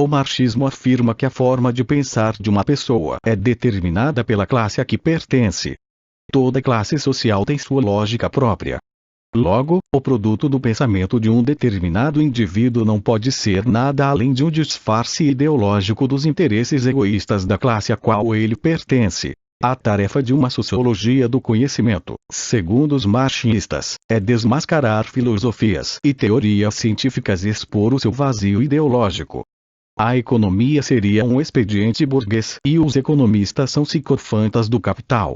O marxismo afirma que a forma de pensar de uma pessoa é determinada pela classe a que pertence. Toda classe social tem sua lógica própria. Logo, o produto do pensamento de um determinado indivíduo não pode ser nada além de um disfarce ideológico dos interesses egoístas da classe a qual ele pertence. A tarefa de uma sociologia do conhecimento, segundo os marxistas, é desmascarar filosofias e teorias científicas e expor o seu vazio ideológico. A economia seria um expediente burguês e os economistas são psicofantas do capital.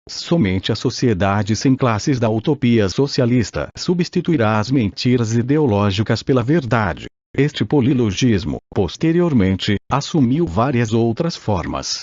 Somente a sociedade sem classes da utopia socialista substituirá as mentiras ideológicas pela verdade. Este polilogismo, posteriormente, assumiu várias outras formas.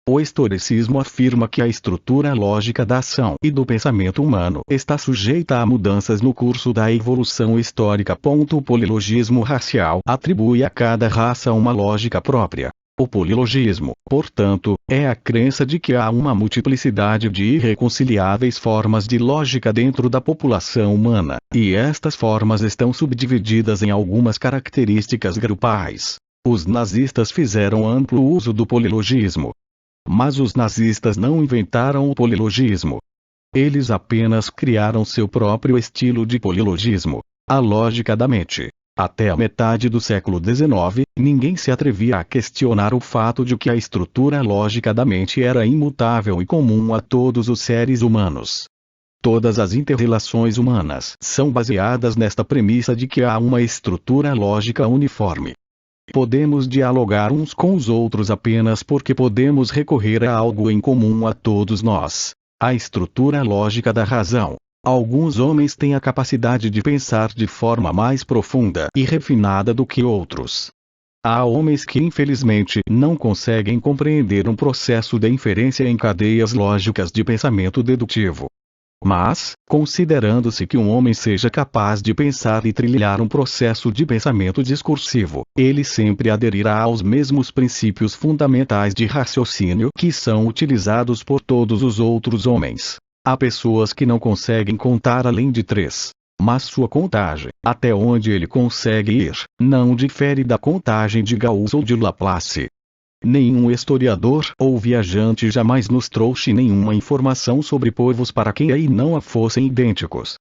O historicismo afirma que a estrutura lógica da ação e do pensamento humano está sujeita a mudanças no curso da evolução histórica. O polilogismo racial atribui a cada raça uma lógica própria. O polilogismo, portanto, é a crença de que há uma multiplicidade de irreconciliáveis formas de lógica dentro da população humana, e estas formas estão subdivididas em algumas características grupais. Os nazistas fizeram amplo uso do polilogismo. Mas os nazistas não inventaram o polilogismo. Eles apenas criaram seu próprio estilo de polilogismo, a lógica da mente. Até a metade do século XIX, ninguém se atrevia a questionar o fato de que a estrutura lógica da mente era imutável e comum a todos os seres humanos. Todas as inter-relações humanas são baseadas nesta premissa de que há uma estrutura lógica uniforme. Podemos dialogar uns com os outros apenas porque podemos recorrer a algo em comum a todos nós: a estrutura lógica da razão. Alguns homens têm a capacidade de pensar de forma mais profunda e refinada do que outros. Há homens que infelizmente não conseguem compreender um processo de inferência em cadeias lógicas de pensamento dedutivo. Mas, considerando-se que um homem seja capaz de pensar e trilhar um processo de pensamento discursivo, ele sempre aderirá aos mesmos princípios fundamentais de raciocínio que são utilizados por todos os outros homens. Há pessoas que não conseguem contar além de 3. Mas sua contagem, até onde ele consegue ir, não difere da contagem de Gauss ou de Laplace. Nenhum historiador ou viajante jamais nos trouxe nenhuma informação sobre povos para quem aí não a fossem idênticos.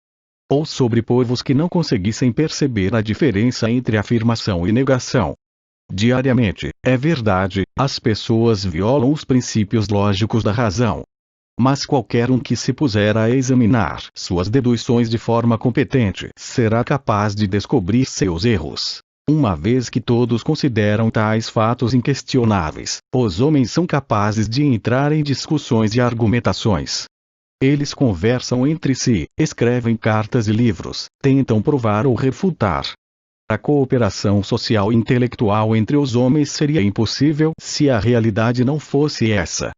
Ou sobre povos que não conseguissem perceber a diferença entre afirmação e negação. Diariamente, é verdade, as pessoas violam os princípios lógicos da razão. Mas qualquer um que se puser a examinar suas deduções de forma competente será capaz de descobrir seus erros. Uma vez que todos consideram tais fatos inquestionáveis, os homens são capazes de entrar em discussões e argumentações. Eles conversam entre si, escrevem cartas e livros, tentam provar ou refutar. A cooperação social e intelectual entre os homens seria impossível se a realidade não fosse essa.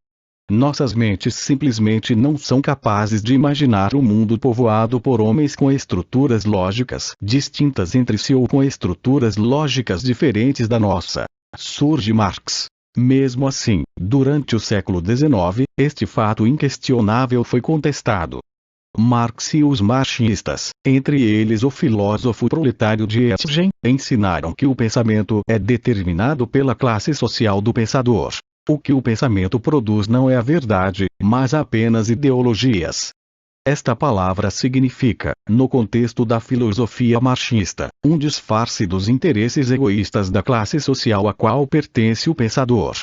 Nossas mentes simplesmente não são capazes de imaginar um mundo povoado por homens com estruturas lógicas distintas entre si ou com estruturas lógicas diferentes da nossa. Surge Marx. Mesmo assim, durante o século XIX, este fato inquestionável foi contestado. Marx e os marxistas, entre eles o filósofo proletário Tietgen, ensinaram que o pensamento é determinado pela classe social do pensador. O que o pensamento produz não é a verdade, mas apenas ideologias. Esta palavra significa, no contexto da filosofia marxista, um disfarce dos interesses egoístas da classe social a qual pertence o pensador.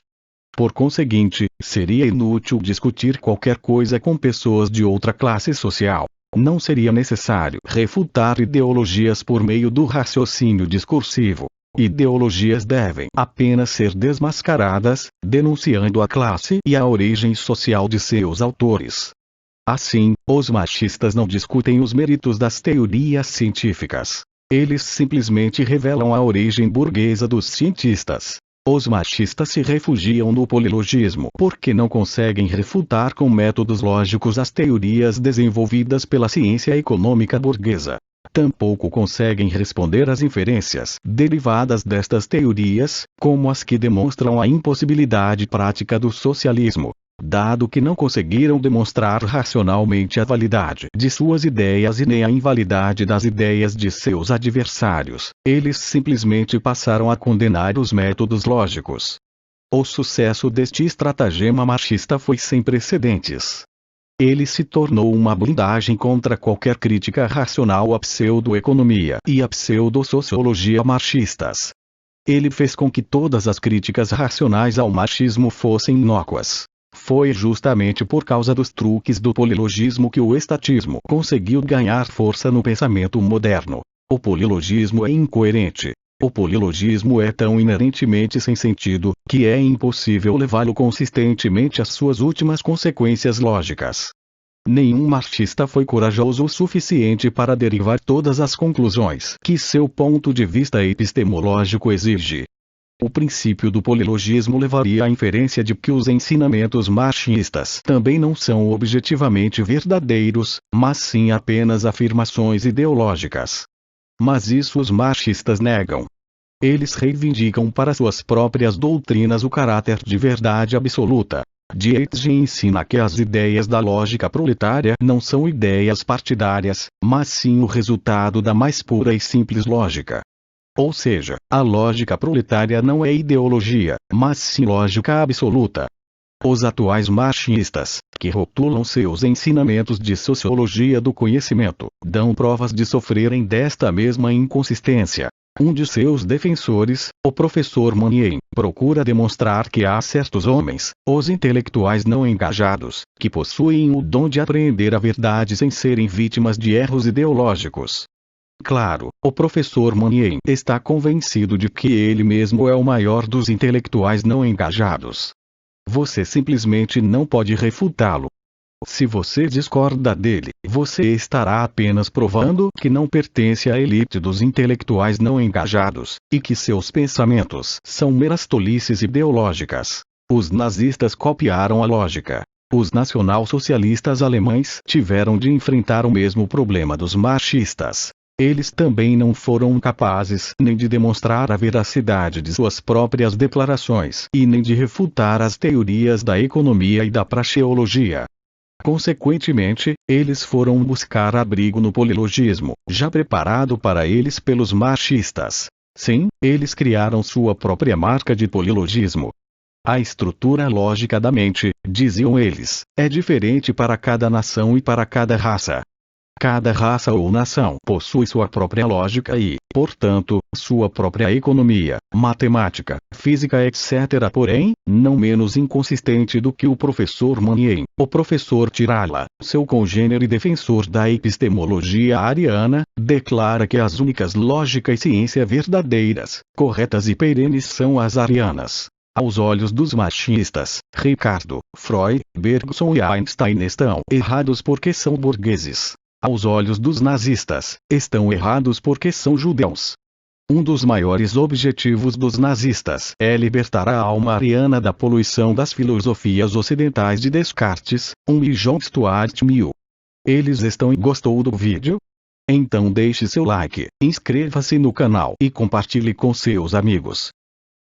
Por conseguinte, seria inútil discutir qualquer coisa com pessoas de outra classe social. Não seria necessário refutar ideologias por meio do raciocínio discursivo. Ideologias devem apenas ser desmascaradas, denunciando a classe e a origem social de seus autores. Assim, os marxistas não discutem os méritos das teorias científicas. Eles simplesmente revelam a origem burguesa dos cientistas. Os marxistas se refugiam no polilogismo porque não conseguem refutar com métodos lógicos as teorias desenvolvidas pela ciência econômica burguesa. Tampouco conseguem responder às inferências derivadas destas teorias, como as que demonstram a impossibilidade prática do socialismo. Dado que não conseguiram demonstrar racionalmente a validade de suas ideias e nem a invalidade das ideias de seus adversários, eles simplesmente passaram a condenar os métodos lógicos. O sucesso deste estratagema marxista foi sem precedentes. Ele se tornou uma blindagem contra qualquer crítica racional à pseudo-economia e à pseudo-sociologia marxistas. Ele fez com que todas as críticas racionais ao marxismo fossem inócuas. Foi justamente por causa dos truques do polilogismo que o estatismo conseguiu ganhar força no pensamento moderno. O polilogismo é incoerente. O polilogismo é tão inerentemente sem sentido, que é impossível levá-lo consistentemente às suas últimas consequências lógicas. Nenhum marxista foi corajoso o suficiente para derivar todas as conclusões que seu ponto de vista epistemológico exige. O princípio do polilogismo levaria à inferência de que os ensinamentos marxistas também não são objetivamente verdadeiros, mas sim apenas afirmações ideológicas. Mas isso os marxistas negam. Eles reivindicam para suas próprias doutrinas o caráter de verdade absoluta. Dietzge ensina que as ideias da lógica proletária não são ideias partidárias, mas sim o resultado da mais pura e simples lógica. Ou seja, a lógica proletária não é ideologia, mas sim lógica absoluta. Os atuais marxistas, que rotulam seus ensinamentos de sociologia do conhecimento, dão provas de sofrerem desta mesma inconsistência. Um de seus defensores, o professor Mounier, procura demonstrar que há certos homens, os intelectuais não engajados, que possuem o dom de apreender a verdade sem serem vítimas de erros ideológicos. Claro, o professor Mounier está convencido de que ele mesmo é o maior dos intelectuais não engajados. Você simplesmente não pode refutá-lo. Se você discorda dele, você estará apenas provando que não pertence à elite dos intelectuais não engajados, e que seus pensamentos são meras tolices ideológicas. Os nazistas copiaram a lógica. Os nacional-socialistas alemães tiveram de enfrentar o mesmo problema dos marxistas. Eles também não foram capazes nem de demonstrar a veracidade de suas próprias declarações e nem de refutar as teorias da economia e da praxeologia. Consequentemente, eles foram buscar abrigo no polilogismo, já preparado para eles pelos marxistas. Sim, eles criaram sua própria marca de polilogismo. A estrutura lógica da mente, diziam eles, é diferente para cada nação e para cada raça. Cada raça ou nação possui sua própria lógica e, portanto, sua própria economia, matemática, física etc. Porém, não menos inconsistente do que o professor Mounier, o professor Tirala, seu congênere e defensor da epistemologia ariana, declara que as únicas lógica e ciência verdadeiras, corretas e perenes são as arianas. Aos olhos dos marxistas, Ricardo, Freud, Bergson e Einstein estão errados porque são burgueses. Aos olhos dos nazistas, estão errados porque são judeus. Um dos maiores objetivos dos nazistas é libertar a alma ariana da poluição das filosofias ocidentais de Descartes, e John Stuart Mill. Eles estão. Gostou do vídeo? Então deixe seu like, inscreva-se no canal e compartilhe com seus amigos.